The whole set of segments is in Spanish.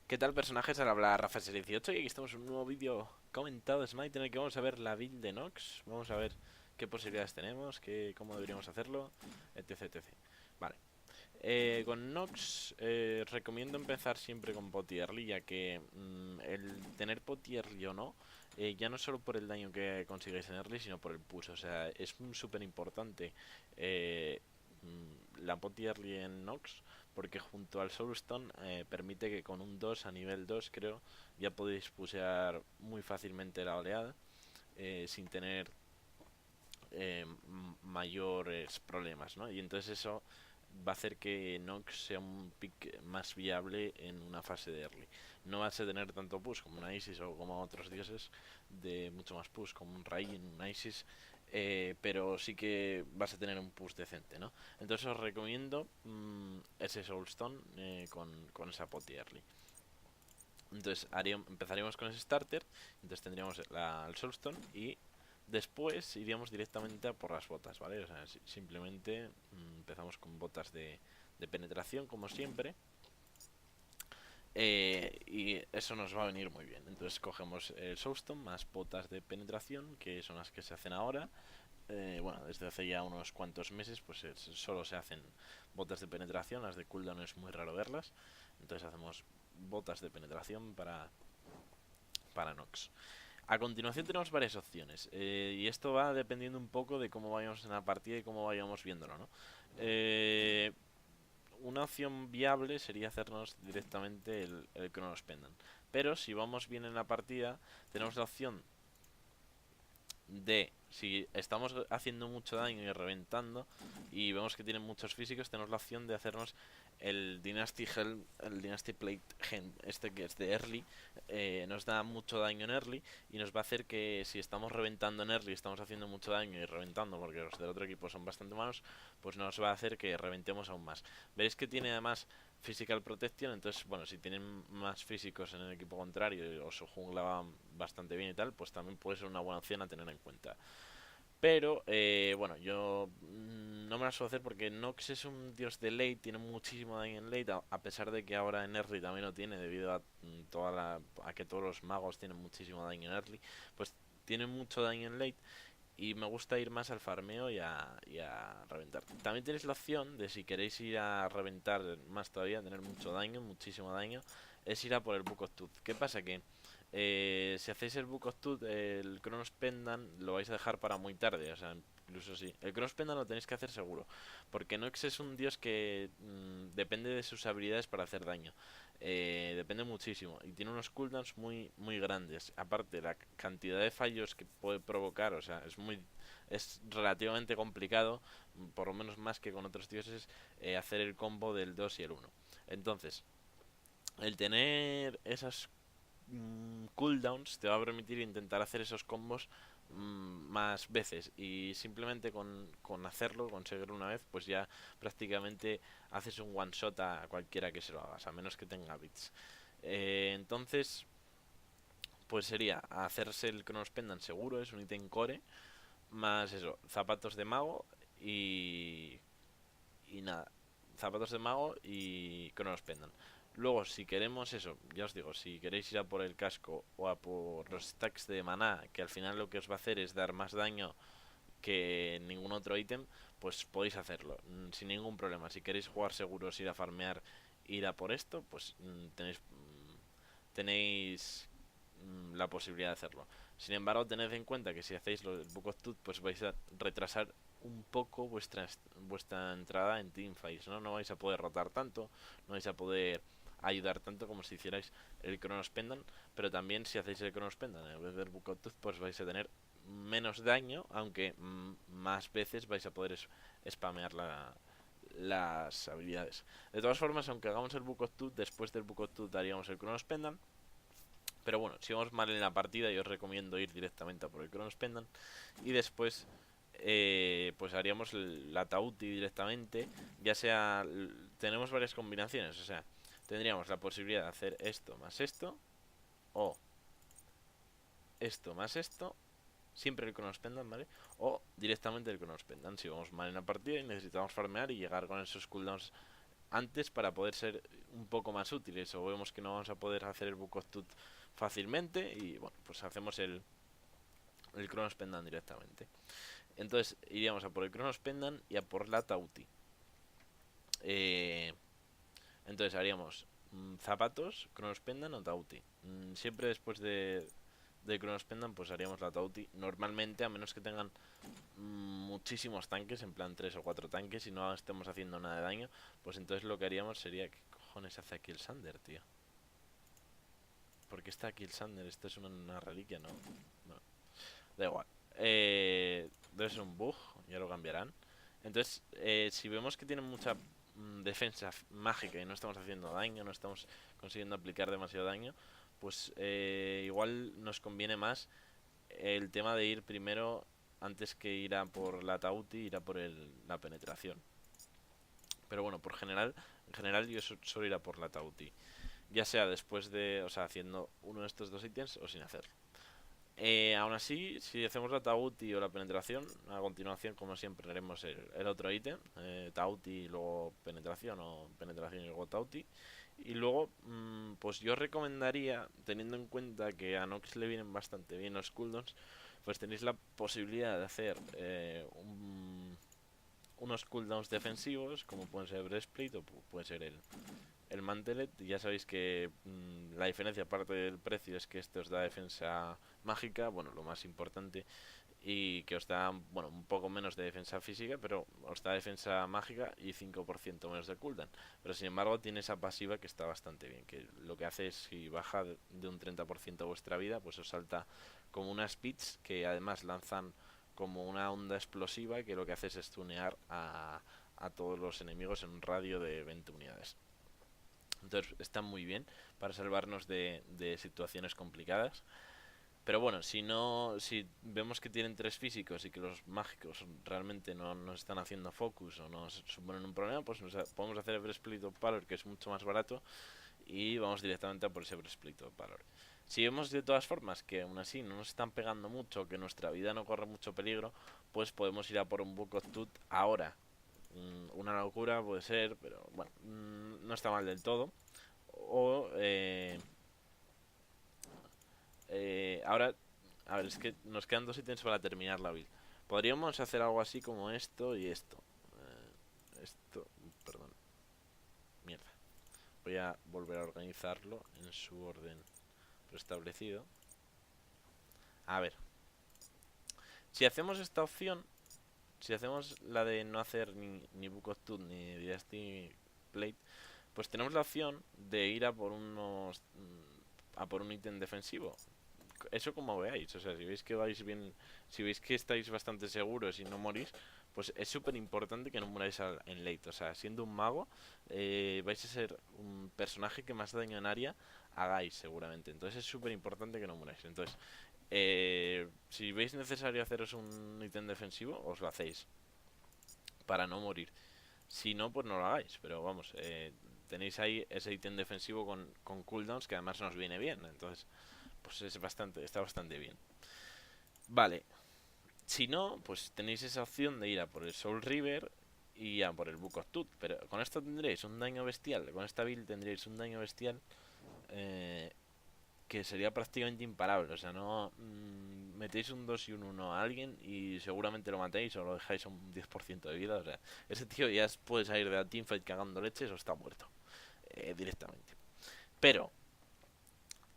¿Qué tal, personajes? Al hablar Rafa18 y aquí estamos en un nuevo vídeo comentado de Smite en el que vamos a ver la build de Nox. Vamos a ver qué posibilidades tenemos, cómo deberíamos hacerlo, etc, etc. Vale. Con Nox recomiendo empezar siempre con Pot Early, ya que el tener Pot Early o no, ya no solo por el daño que consigáis en Early, sino por el push. O sea, es súper importante la Pot Early en Nox, porque junto al Soulstone permite que con un 2 a nivel 2 creo ya podéis pushear muy fácilmente la oleada sin tener mayores problemas, ¿no? Y entonces eso va a hacer que Nox sea un pick más viable en una fase de early. No vas a tener tanto push como una Isis o como otros dioses de mucho más push como un Rai en una Isis, pero sí que vas a tener un push decente, ¿no? Entonces os recomiendo ese Soulstone con esa poti early. Entonces empezaríamos con ese starter, entonces tendríamos el Soulstone y después iríamos directamente a por las botas, ¿vale? O sea, simplemente empezamos con botas de penetración como siempre, y eso nos va a venir muy bien. Entonces cogemos el Soulstone más botas de penetración, que son las que se hacen ahora. Bueno, desde hace ya unos cuantos meses pues solo se hacen botas de penetración, las de cooldown es muy raro verlas. Entonces hacemos botas de penetración para Nox. A continuación tenemos varias opciones, y esto va dependiendo un poco de cómo vayamos en la partida y cómo vayamos viéndolo, ¿no? Eh, una opción viable sería hacernos directamente el Chronos Pendant, pero si vamos bien en la partida tenemos la opción de, si estamos haciendo mucho daño y reventando y vemos que tienen muchos físicos, tenemos la opción de hacernos el Dynasty Helm, el Dynasty Plate Helm, este que es de early. Nos da mucho daño en early y nos va a hacer que si estamos reventando en early, estamos haciendo mucho daño y reventando porque los del otro equipo son bastante malos, pues nos va a hacer que reventemos aún más. Veis que tiene además Physical Protection, entonces bueno, si tienen más físicos en el equipo contrario o su jungla va bastante bien y tal, pues también puede ser una buena opción a tener en cuenta. Pero bueno, yo no me la suelo hacer porque Nox es un dios de late, tiene muchísimo daño en late, a pesar de que ahora en early también lo tiene debido a que todos los magos tienen muchísimo daño en early, pues tiene mucho daño en late y me gusta ir más al farmeo y a reventar. También tenéis la opción de, si queréis ir a reventar más todavía, tener mucho daño, muchísimo daño, es ir a por el Book of Tooth. ¿Qué pasa? Que si hacéis el Book of Tooth, el Chronos Pendant lo vais a dejar para muy tarde, o sea, incluso sí. El Chronos Pendant lo tenéis que hacer seguro, porque Nox es un dios que depende de sus habilidades para hacer daño. Depende muchísimo y tiene unos cooldowns muy muy grandes. Aparte, la cantidad de fallos que puede provocar, o sea, es relativamente complicado, por lo menos más que con otros dioses, hacer el combo del 2 y el uno. Entonces, el tener esas cooldowns te va a permitir intentar hacer esos combos más veces, y simplemente con hacerlo, conseguir una vez, pues ya prácticamente haces un one shot a cualquiera que se lo hagas, a menos que tenga bits. Entonces, pues sería hacerse el Chronos Pendant seguro, es un ítem core, más eso, zapatos de mago y nada, zapatos de mago y Chronos Pendant. Luego, si queremos eso, ya os digo, si queréis ir a por el casco o a por los stacks de maná, que al final lo que os va a hacer es dar más daño que ningún otro ítem, pues podéis hacerlo sin ningún problema. Si queréis jugar seguros, ir a farmear, ir a por esto, pues tenéis la posibilidad de hacerlo. Sin embargo, tened en cuenta que si hacéis lo del Book of Tooth, pues vais a retrasar un poco vuestra entrada en teamfights, ¿no? No vais a poder rotar tanto, no vais a poder ayudar tanto como si hicierais el Chronos Pendant, pero también si hacéis el Chronos Pendant en vez del Book of Tooth, pues vais a tener menos daño, aunque más veces vais a poder spamear las habilidades. De todas formas, aunque hagamos el Book of Tooth, después del Book of Tooth haríamos el Chronos Pendant. Pero bueno, si vamos mal en la partida, yo os recomiendo ir directamente a por el Chronos Pendant. Y después, pues haríamos la Tauti directamente. Ya sea, tenemos varias combinaciones. O sea, tendríamos la posibilidad de hacer esto más esto. O esto más esto. Siempre el Chronos Pendant, ¿vale? O directamente el Chronos Pendant si vamos mal en la partida y necesitamos farmear y llegar con esos cooldowns antes para poder ser un poco más útiles, o vemos que no vamos a poder hacer el Book of Tooth fácilmente, y bueno, pues hacemos el Chronos Pendant directamente. Entonces iríamos a por el Chronos Pendant y a por la Tauti. Entonces haríamos zapatos, Chronos Pendant o Tauti. Siempre después de Chronos Pendant pues haríamos la Tauti. Normalmente, a menos que tengan muchísimos tanques, en plan 3 o 4 tanques, y no estemos haciendo nada de daño, pues entonces lo que haríamos sería... ¿Qué cojones hace aquí el Sander, tío? ¿Por qué está aquí el Sander? Esto es una reliquia, ¿no? Bueno, da igual. Debe ser un bug, ya lo cambiarán. Entonces, si vemos que tienen mucha defensa mágica y no estamos haciendo daño, no estamos consiguiendo aplicar demasiado daño, pues igual nos conviene más el tema de ir primero, antes que ir a por la Tauti, ir a por la penetración. Pero bueno, en general yo suelo ir a por la Tauti. Ya sea después de, o sea, haciendo uno de estos dos ítems o sin hacerlo. Aún así, si hacemos la Tauti o la penetración, a continuación, como siempre, haremos el otro ítem, Tauti y luego penetración, o penetración y luego Tauti. Y luego, pues yo recomendaría, teniendo en cuenta que a Nox le vienen bastante bien los cooldowns, pues tenéis la posibilidad de hacer unos cooldowns defensivos, como pueden ser Breastplate o puede ser el Mantelet. Ya sabéis que la diferencia, aparte del precio, es que este os da defensa mágica, bueno, lo más importante, y que os da, bueno, un poco menos de defensa física, pero os da defensa mágica y 5% menos de cooldown. Pero sin embargo tiene esa pasiva que está bastante bien, que lo que hace es, si baja de un 30% vuestra vida, pues os salta como unas pits que además lanzan como una onda explosiva, que lo que hace es stunear a todos los enemigos en un radio de 20 unidades. Entonces está muy bien para salvarnos de situaciones complicadas. Pero bueno, si vemos que tienen 3 físicos y que los mágicos realmente no nos están haciendo focus o nos suponen un problema, pues podemos hacer el Breastplate of Valor, que es mucho más barato, y vamos directamente a por ese Breastplate of Valor. Si vemos de todas formas que aún así no nos están pegando mucho, que nuestra vida no corre mucho peligro, pues podemos ir a por un Book of Tooth ahora. Una locura puede ser, pero bueno, no está mal del todo. O ahora, a ver, es que nos quedan 2 ítems para terminar la build. Podríamos hacer algo así como esto y esto. Esto, perdón, mierda. Voy a volver a organizarlo en su orden preestablecido. A ver, si hacemos esta opción, si hacemos la de no hacer ni Book of Tooth ni Dynasty Plate, pues tenemos la opción de ir a por a por un ítem defensivo. Eso como veáis, o sea, si veis que vais bien, si veis que estáis bastante seguros y no morís, pues es súper importante que no muráis en late. O sea, siendo un mago, vais a ser un personaje que más daño en área hagáis seguramente. Entonces es súper importante que no muráis. Entonces, si veis necesario haceros un ítem defensivo, os lo hacéis para no morir. Si no, pues no lo hagáis. Pero vamos, tenéis ahí ese ítem defensivo con cooldowns que además nos viene bien. Entonces, pues está bastante bien. Vale, si no, pues tenéis esa opción de ir a por el Soul River y a por el Book of Tooth. Pero con esto tendréis un daño bestial, con esta build tendréis un daño bestial que sería prácticamente imparable. O sea, no metéis un 2 y un 1 a alguien y seguramente lo matéis o lo dejáis a un 10% de vida. O sea, ese tío ya puede salir de la teamfight cagando leches o está muerto directamente. Pero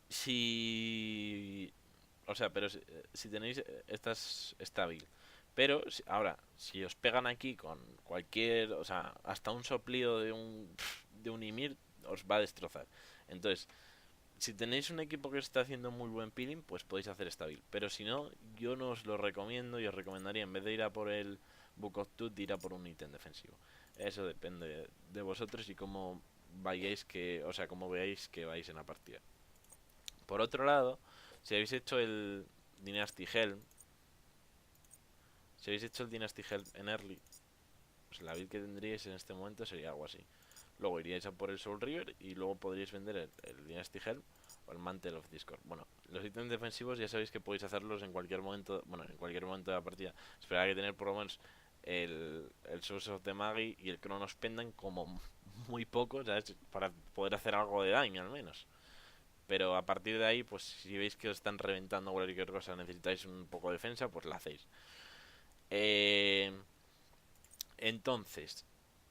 si... O sea, pero si tenéis esta build. Pero ahora, si os pegan aquí con cualquier... O sea, hasta un soplido de un Ymir os va a destrozar. Entonces, si tenéis un equipo que está haciendo muy buen peeling, pues podéis hacer esta build. Pero si no, yo no os lo recomiendo y os recomendaría, en vez de ir a por el Book of Tooth, ir a por un ítem defensivo. Eso depende de vosotros y cómo vayáis que... O sea, cómo veáis que vais en la partida. Por otro lado, si habéis hecho el Dynasty Helm, si habéis hecho el Dynasty Helm en early, pues la build que tendríais en este momento sería algo así. Luego iríais a por el Soul River y luego podríais vender el Dynasty Helm o el Mantle of Discord. Bueno, los ítems defensivos ya sabéis que podéis hacerlos en cualquier momento, bueno, en cualquier momento de la partida. Esperad que tener por lo menos el Source of the Magi y el Chronos Pendant como muy poco, ¿sabes? Para poder hacer algo de daño al menos. Pero a partir de ahí, pues si veis que os están reventando cualquier cosa, necesitáis un poco de defensa, pues la hacéis. Eh, entonces,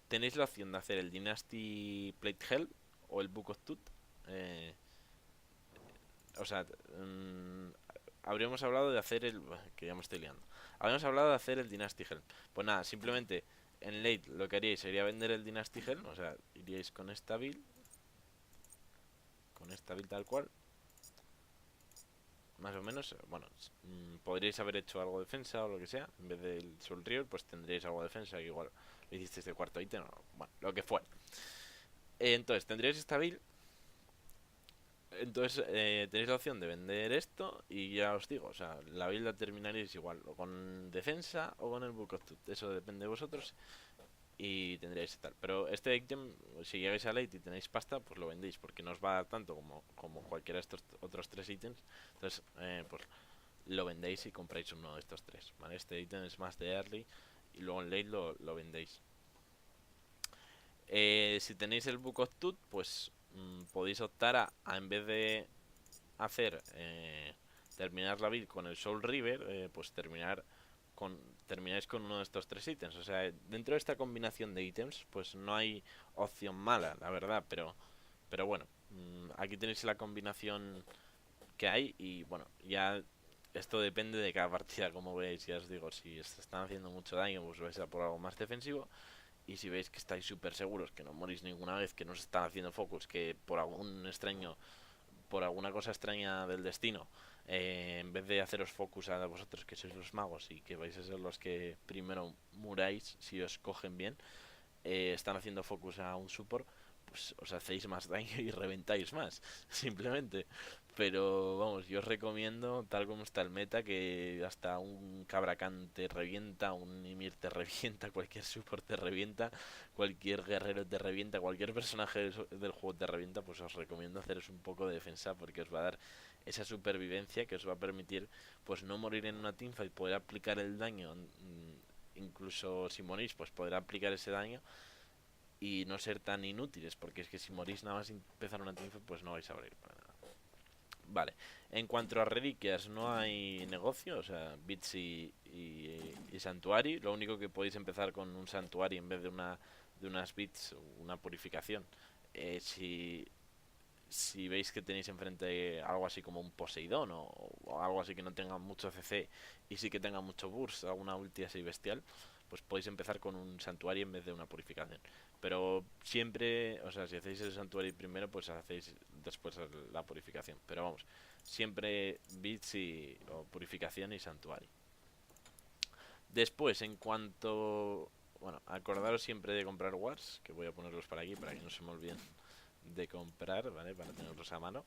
tenéis la opción de hacer el Dynasty Plate Hell o el Book of Tooth. Eh, o sea, habríamos hablado de hacer el... que ya me estoy liando. Habríamos hablado de hacer el Dynasty Hell. Pues nada, simplemente en late lo que haríais sería vender el Dynasty Hell. O sea, iríais con esta build. Con esta build tal cual. Más o menos, bueno, podríais haber hecho algo de defensa o lo que sea. En vez del Soul River, pues tendríais algo de defensa, que igual lo hicisteis de cuarto ítem, o, bueno, lo que fuera. Entonces, tendríais esta build. Entonces, tenéis la opción de vender esto y ya os digo, o sea, la build la terminaréis igual, o con defensa o con el Book of Tooth. Eso depende de vosotros y tendréis tal. Pero este ítem, si llegáis a late y tenéis pasta, pues lo vendéis, porque no os va a dar tanto como cualquiera de estos otros tres ítems. Entonces, pues lo vendéis y compráis uno de estos tres, ¿vale? Este ítem es más de early y luego en late lo vendéis. Si tenéis el Book of Tooth, pues podéis optar a en vez de hacer terminar la build con el Soul River, pues termináis con uno de estos tres ítems. O sea, dentro de esta combinación de ítems, pues no hay opción mala, la verdad, pero bueno, aquí tenéis la combinación que hay y bueno, ya esto depende de cada partida, como veis, ya os digo, si están haciendo mucho daño, pues vais a por algo más defensivo. Y si veis que estáis súper seguros, que no morís ninguna vez, que no se están haciendo focus, que por alguna cosa extraña del destino, en vez de haceros focus a vosotros que sois los magos y que vais a ser los que primero muráis si os cogen bien, están haciendo focus a un support, pues os hacéis más daño y reventáis más, simplemente. Pero vamos, yo os recomiendo, tal como está el meta, que hasta un Cabracán te revienta, un Ymir te revienta, cualquier support te revienta, cualquier guerrero te revienta, cualquier personaje del juego te revienta, pues os recomiendo haceros un poco de defensa porque os va a dar esa supervivencia que os va a permitir pues no morir en una teamfight, poder aplicar el daño, incluso si morís, pues poder aplicar ese daño y no ser tan inútiles, porque es que si morís nada más empezar una teamfight, pues no vais a abrir para nada. Vale, en cuanto a reliquias, no hay negocio, o sea, bits y santuari. Lo único que podéis empezar con un santuari en vez de unas bits, una purificación. Si veis que tenéis enfrente algo así como un Poseidón o algo así que no tenga mucho CC y sí que tenga mucho burst, alguna ulti así bestial, pues podéis empezar con un santuario en vez de una purificación. Pero siempre, o sea, si hacéis el santuario primero, pues hacéis después la purificación. Pero vamos, siempre bits o purificación y santuario. Después, en cuanto... Bueno, acordaros siempre de comprar wars, que voy a ponerlos para aquí para que no se me olviden de comprar, ¿vale? Para tenerlos a mano.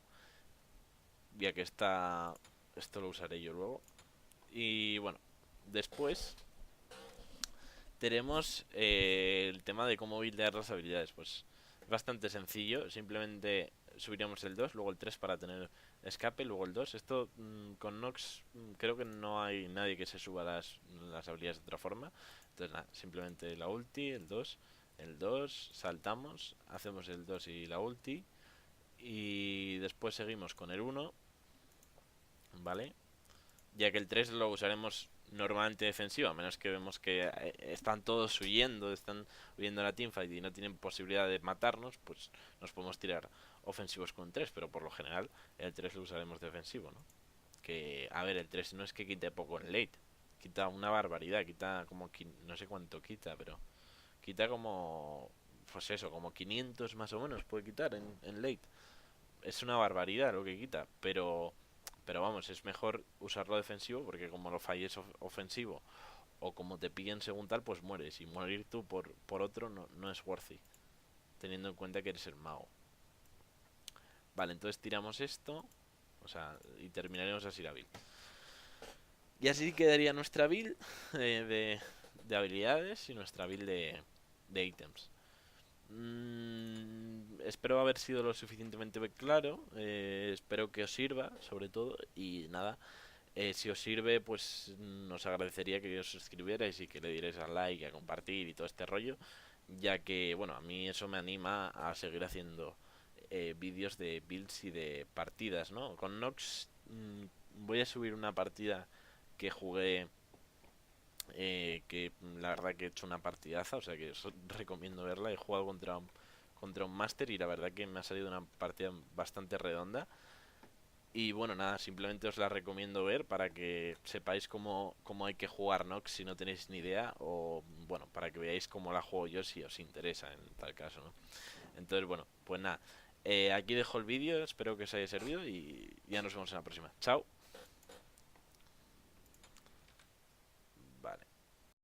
Ya que esto lo usaré yo luego. Y bueno, después tenemos el tema de cómo buildear las habilidades. Pues es bastante sencillo. Simplemente subiríamos el 2, luego el 3 para tener escape, luego el 2. Esto con Nox creo que no hay nadie que se suba las habilidades de otra forma. Entonces nada, simplemente la ulti, el 2 saltamos, hacemos el 2 y la ulti. Y después seguimos con el 1, ¿vale? Ya que el 3 lo usaremos normalmente defensivo, a menos que vemos que están todos están huyendo de la teamfight y no tienen posibilidad de matarnos, pues nos podemos tirar ofensivos con 3, pero por lo general el 3 lo usaremos defensivo, ¿no? Que, a ver, el 3 no es que quite poco en late, quita una barbaridad, quita como, no sé cuánto quita, pero quita como, pues eso, como 500 más o menos puede quitar en late. Es una barbaridad lo que quita, pero vamos, es mejor usarlo defensivo porque como lo falles ofensivo o como te pillen según tal, pues mueres. Y morir tú por otro no es worthy, teniendo en cuenta que eres el mago. Vale, entonces tiramos esto, o sea, y terminaremos así la build. Y así quedaría nuestra build de habilidades y nuestra build de ítems. Espero haber sido lo suficientemente claro. Espero que os sirva, sobre todo. Y nada, si os sirve, pues nos agradecería que os suscribierais y que le dierais al like, a compartir y todo este rollo. ya que, bueno, a mí eso me anima a seguir haciendo vídeos de builds y de partidas, ¿no? Con Nox voy a subir una partida que jugué, que la verdad que he hecho una partidaza, o sea que os recomiendo verla. He jugado contra un máster y la verdad que me ha salido una partida bastante redonda. Y bueno, nada, simplemente os la recomiendo ver para que sepáis cómo hay que jugar Nox si no tenéis ni idea, o bueno, para que veáis cómo la juego yo si os interesa en tal caso, ¿no? Entonces, bueno, pues nada, aquí dejo el vídeo, espero que os haya servido y ya nos vemos en la próxima. Chao.